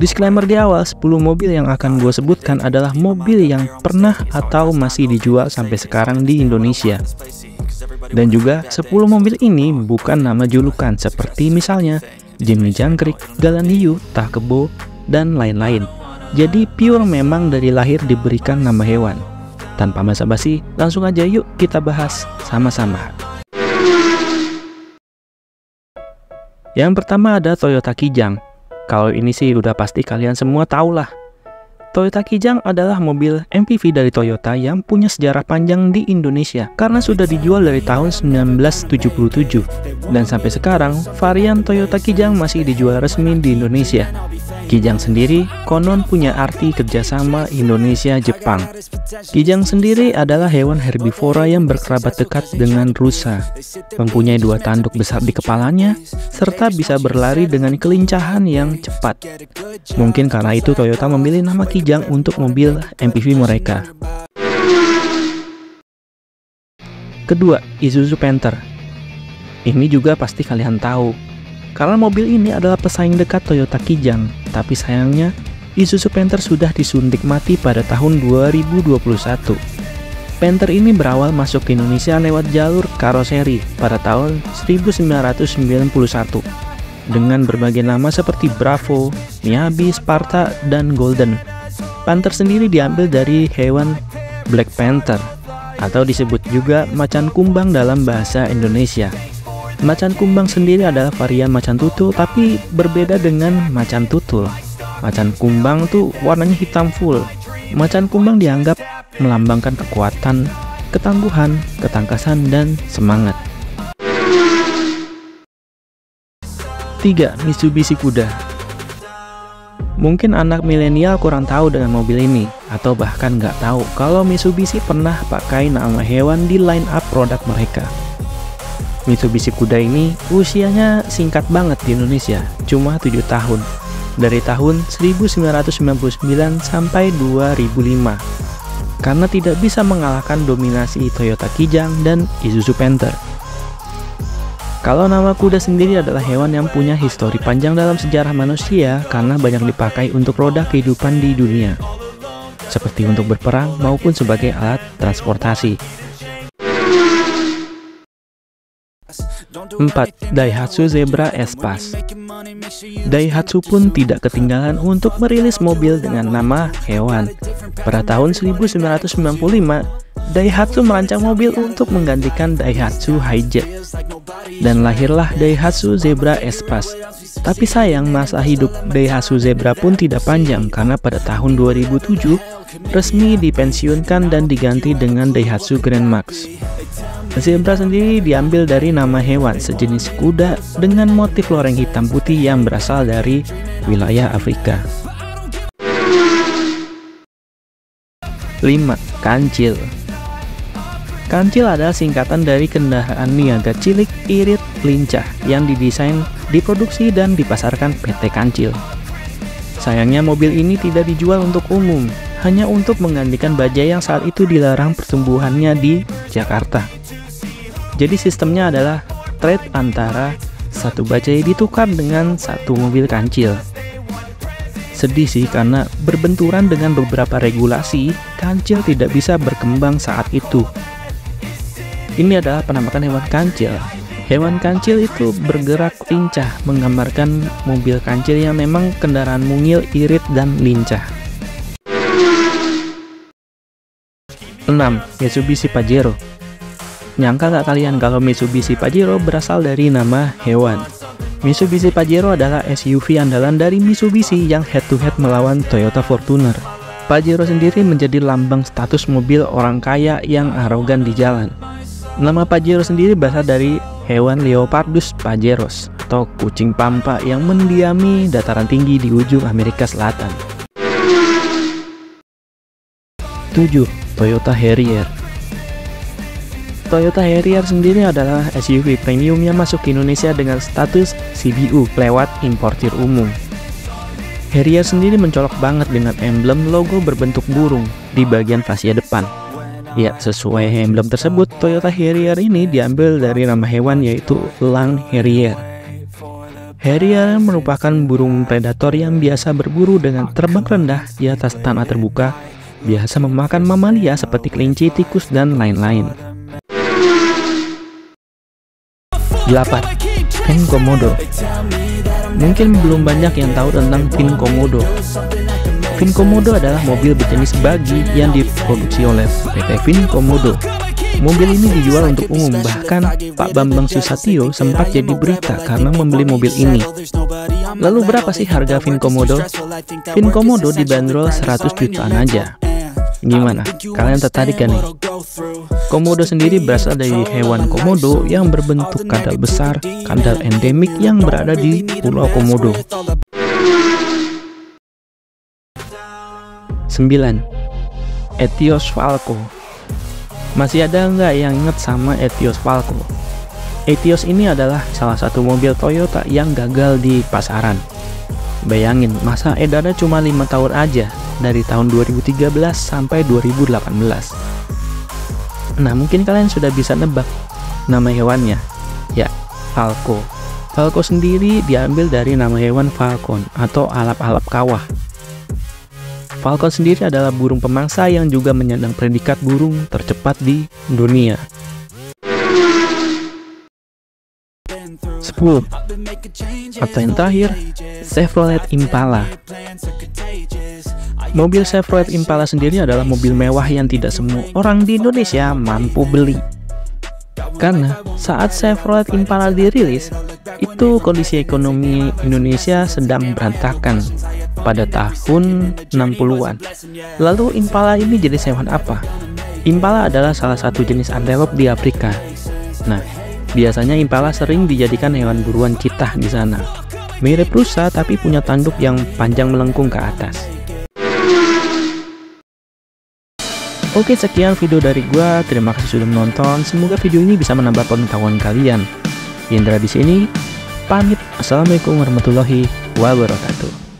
Disclaimer di awal, 10 mobil yang akan gue sebutkan adalah mobil yang pernah atau masih dijual sampai sekarang di Indonesia. Dan juga 10 mobil ini bukan nama julukan seperti misalnya Jimny Jangkrik, Galan Hiu, Takebo, dan lain-lain. Jadi pure memang dari lahir diberikan nama hewan. Tanpa basa-basi, langsung aja yuk kita bahas sama-sama. Yang pertama ada Toyota Kijang. Kalau ini sih udah pasti kalian semua tahu lah. Toyota Kijang adalah mobil MPV dari Toyota yang punya sejarah panjang di Indonesia karena sudah dijual dari tahun 1977. Dan sampai sekarang, varian Toyota Kijang masih dijual resmi di Indonesia. Kijang sendiri konon punya arti kerjasama Indonesia-Jepang. Kijang sendiri adalah hewan herbivora yang berkerabat dekat dengan rusa, mempunyai 2 tanduk besar di kepalanya, serta bisa berlari dengan kelincahan yang cepat. Mungkin karena itu Toyota memilih nama Kijang untuk mobil MPV mereka. Kedua, Isuzu Panther. Ini juga pasti kalian tahu, karena mobil ini adalah pesaing dekat Toyota Kijang. Tapi sayangnya, Isuzu Panther sudah disuntik mati pada tahun 2021. Panther ini berawal masuk ke Indonesia lewat jalur karoseri pada tahun 1991 dengan berbagai nama seperti Bravo, Miyabi, Sparta, dan Golden. Panther sendiri diambil dari hewan Black Panther atau disebut juga macan kumbang dalam bahasa Indonesia. Macan kumbang sendiri adalah varian macan tutul tapi berbeda dengan macan tutul. Macan kumbang tuh warnanya hitam full. Macan kumbang dianggap melambangkan kekuatan, ketangguhan, ketangkasan, dan semangat. 3. Mitsubishi Kuda. Mungkin anak milenial kurang tahu dengan mobil ini, atau bahkan nggak tahu kalau Mitsubishi pernah pakai nama hewan di line up produk mereka. Mitsubishi Kuda ini usianya singkat banget di Indonesia, cuma 7 tahun. Dari tahun 1999 sampai 2005. Karena tidak bisa mengalahkan dominasi Toyota Kijang dan Isuzu Panther. Kalau nama kuda sendiri adalah hewan yang punya histori panjang dalam sejarah manusia karena banyak dipakai untuk roda kehidupan di dunia. Seperti untuk berperang maupun sebagai alat transportasi. 4. Daihatsu Zebra Espace. Daihatsu pun tidak ketinggalan untuk merilis mobil dengan nama hewan. Pada tahun 1995, Daihatsu merancang mobil untuk menggantikan Daihatsu Hijet. Dan lahirlah Daihatsu Zebra Espace. Tapi sayang, masa hidup Daihatsu Zebra pun tidak panjang karena pada tahun 2007 resmi dipensiunkan dan diganti dengan Daihatsu Grand Max. Zebra sendiri diambil dari nama hewan sejenis kuda dengan motif loreng hitam putih yang berasal dari wilayah Afrika. 5. Kancil. Kancil adalah singkatan dari kendaraan niaga cilik, irit, lincah yang didesain, diproduksi, dan dipasarkan PT Kancil. Sayangnya mobil ini tidak dijual untuk umum, hanya untuk menggantikan bajai yang saat itu dilarang pertumbuhannya di Jakarta. Jadi sistemnya adalah trade antara satu bajai ditukar dengan satu mobil Kancil. Sedih sih karena berbenturan dengan beberapa regulasi, Kancil tidak bisa berkembang saat itu. Ini adalah penampakan hewan Kancil. Hewan Kancil itu bergerak lincah, menggambarkan mobil Kancil yang memang kendaraan mungil, irit, dan lincah. 6. Mitsubishi Pajero. Nyangka nggak kalian kalau Mitsubishi Pajero berasal dari nama hewan? Mitsubishi Pajero adalah SUV andalan dari Mitsubishi yang head-to-head melawan Toyota Fortuner. Pajero sendiri menjadi lambang status mobil orang kaya yang arogan di jalan. Nama Pajero sendiri berasal dari hewan Leopardus pajeros atau kucing pampa yang mendiami dataran tinggi di ujung Amerika Selatan. 7. Toyota Harrier. Toyota Harrier sendiri adalah SUV premium yang masuk ke Indonesia dengan status CBU lewat importir umum. Harrier sendiri mencolok banget dengan emblem logo berbentuk burung di bagian fascia depan. Ya, sesuai emblem tersebut, Toyota Harrier ini diambil dari nama hewan yaitu Elang Harrier. Harrier merupakan burung predator yang biasa berburu dengan terbang rendah di atas tanah terbuka, biasa memakan mamalia seperti kelinci, tikus, dan lain-lain. 8. Fin komodo. Mungkin belum banyak yang tahu tentang Fin komodo. Fin komodo adalah mobil berjenis buggy yang diproduksi oleh PT Fin Komodo. Mobil ini dijual untuk umum, bahkan Pak Bambang Susatyo sempat jadi berita karena membeli mobil ini. Lalu berapa sih harga Fin komodo? Fin komodo dibanderol 100 jutaan aja. Gimana? Kalian tertarik kan nih? Komodo sendiri berasal dari hewan komodo yang berbentuk kadal besar, kadal endemik yang berada di Pulau Komodo. 9. Etios Falco. Masih ada nggak yang inget sama Etios Falco? Etios ini adalah salah satu mobil Toyota yang gagal di pasaran. Bayangin, masa edarnya cuma 5 tahun aja, dari tahun 2013 sampai 2018. Nah, mungkin kalian sudah bisa nebak nama hewannya. Ya, Falco. Falco sendiri diambil dari nama hewan falcon atau alap-alap kawah. Falcon sendiri adalah burung pemangsa yang juga menyandang predikat burung tercepat di dunia. 10. Atau yang terakhir, Chevrolet Impala. Mobil Chevrolet Impala sendiri adalah mobil mewah yang tidak semua orang di Indonesia mampu beli. Karena saat Chevrolet Impala dirilis, itu kondisi ekonomi Indonesia sedang berantakan pada tahun 60-an. Lalu Impala ini jenis hewan apa? Impala adalah salah satu jenis antelop di Afrika. Nah, biasanya Impala sering dijadikan hewan buruan citah di sana. Mirip rusa tapi punya tanduk yang panjang melengkung ke atas. Oke, sekian video dari gua. Terima kasih sudah menonton. Semoga video ini bisa menambah pengetahuan kalian. Indra di sini pamit. Assalamualaikum warahmatullahi wabarakatuh.